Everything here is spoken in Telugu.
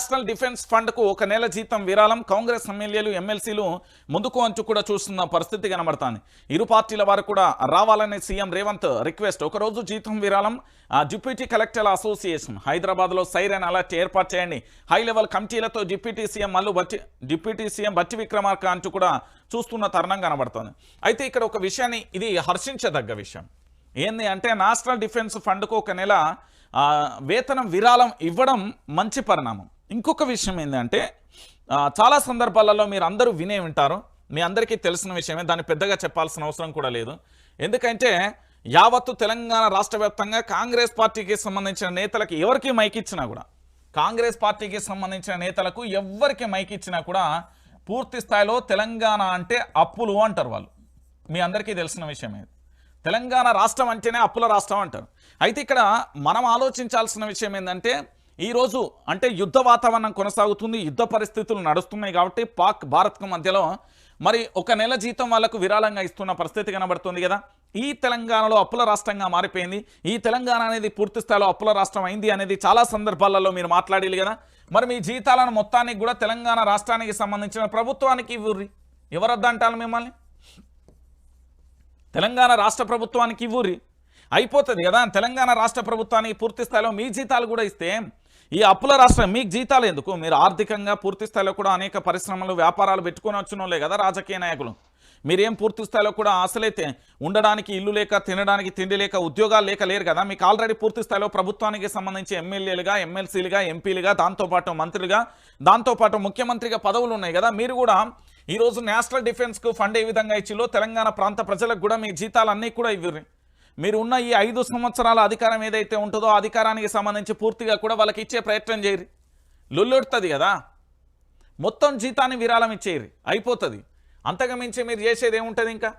నేషనల్ డిఫెన్స్ ఫండ్ కు 1 నెల జీతం విరాళం కాంగ్రెస్ ఎమ్మెల్యేలు ఎమ్మెల్సీలు ముందుకు అంచు కూడా చూస్తున్న పరిస్థితి కనబడుతోంది. ఇరు పార్టీల వారు కూడా రావాలని సీఎం రేవంత్ రిక్వెస్ట్. ఒక రోజు జీతం విరాళం. డిప్యూటీ కలెక్టర్ల అసోసియేషన్ హైదరాబాద్లో సైరన్ అలర్ట్ ఏర్పాటు చేయండి. హై లెవెల్ కమిటీలతో డిప్యూటీ సీఎం బట్టి విక్రమార్క అంటూ కూడా చూస్తున్న తరుణం కనబడుతోంది. అయితే ఇక్కడ ఒక విషయాన్ని, ఇది హర్షించదగ్గ విషయం ఏంది అంటే, నేషనల్ డిఫెన్స్ ఫండ్కు 1 నెల వేతనం విరాళం ఇవ్వడం మంచి పరిణామం. ఇంకొక విషయం ఏంటంటే, చాలా సందర్భాలలో మీరు అందరూ వినే వింటారు, మీ అందరికీ తెలిసిన విషయమే, దాన్ని పెద్దగా చెప్పాల్సిన అవసరం కూడా లేదు. ఎందుకంటే యావత్తు తెలంగాణ రాష్ట్ర వ్యాప్తంగా కాంగ్రెస్ పార్టీకి సంబంధించిన నేతలకు ఎవరికి మైక్ ఇచ్చినా కూడా, కాంగ్రెస్ పార్టీకి సంబంధించిన నేతలకు ఎవరికి మైక్ ఇచ్చినా కూడా పూర్తి స్థాయిలో తెలంగాణ అంటే అప్పులు అంటారు వాళ్ళు. మీ అందరికీ తెలిసిన విషయమే. తెలంగాణ రాష్ట్రం అంటేనే అప్పుల రాష్ట్రం అంటారు. అయితే ఇక్కడ మనం ఆలోచించాల్సిన విషయం ఏంటంటే, ఈరోజు అంటే యుద్ధ వాతావరణం కొనసాగుతుంది, యుద్ధ పరిస్థితులు నడుస్తున్నాయి కాబట్టి పాక్ భారత్కు మధ్యలో మరి 1 నెల జీతం వాళ్ళకు విరాళంగా ఇస్తున్న పరిస్థితి కనబడుతుంది కదా. ఈ తెలంగాణలో అప్పుల రాష్ట్రంగా మారిపోయింది, ఈ తెలంగాణ అనేది పూర్తి స్థాయిలో అప్పుల రాష్ట్రం అయింది అనేది చాలా సందర్భాలలో మీరు మాట్లాడాలి కదా. మరి మీ జీతాలను మొత్తానికి కూడా తెలంగాణ రాష్ట్రానికి సంబంధించిన ప్రభుత్వానికి ఇవ్వుర్రి. ఎవరొద్దంటారు మిమ్మల్ని? తెలంగాణ రాష్ట్ర ప్రభుత్వానికి ఇవ్వురి, అయిపోతుంది కదా. తెలంగాణ రాష్ట్ర ప్రభుత్వానికి పూర్తి స్థాయిలో మీ జీతాలు కూడా ఇస్తే, ఈ అప్పుల రాష్ట్రం మీకు జీతాలు ఎందుకు? మీరు ఆర్థికంగా పూర్తి స్థాయిలో కూడా అనేక పరిశ్రమలు వ్యాపారాలు పెట్టుకొని వచ్చినోళ్ళే కదా రాజకీయ నాయకులు. మీరేం పూర్తి స్థాయిలో కూడా అసలైతే ఉండడానికి ఇల్లు లేక, తినడానికి తిండి లేక, ఉద్యోగాలు లేక లేరు కదా. మీకు ఆల్రెడీ పూర్తి స్థాయిలో ప్రభుత్వానికి సంబంధించి ఎమ్మెల్యేలుగా, ఎమ్మెల్సీలుగా, ఎంపీలుగా, దాంతోపాటు మంత్రులుగా, దాంతోపాటు ముఖ్యమంత్రిగా పదవులు ఉన్నాయి కదా. మీరు కూడా ఈరోజు నేషనల్ డిఫెన్స్కు ఫండ్ ఏ విధంగా ఇచ్చిలో తెలంగాణ ప్రాంత ప్రజలకు కూడా మీ జీతాలన్నీ కూడా ఇవ్వరు. మీరు ఉన్న ఈ 5 సంవత్సరాల అధికారం ఏదైతే ఉంటుందో ఆ అధికారానికి సంబంధించి పూర్తిగా కూడా వాళ్ళకి ఇచ్చే ప్రయత్నం చేయరు. లొల్లొడుతుంది కదా. మొత్తం జీతాన్ని విరాళం ఇచ్చేయరు, అయిపోతుంది. అంతగా మించి మీరు చేసేది ఏముంటుంది ఇంకా?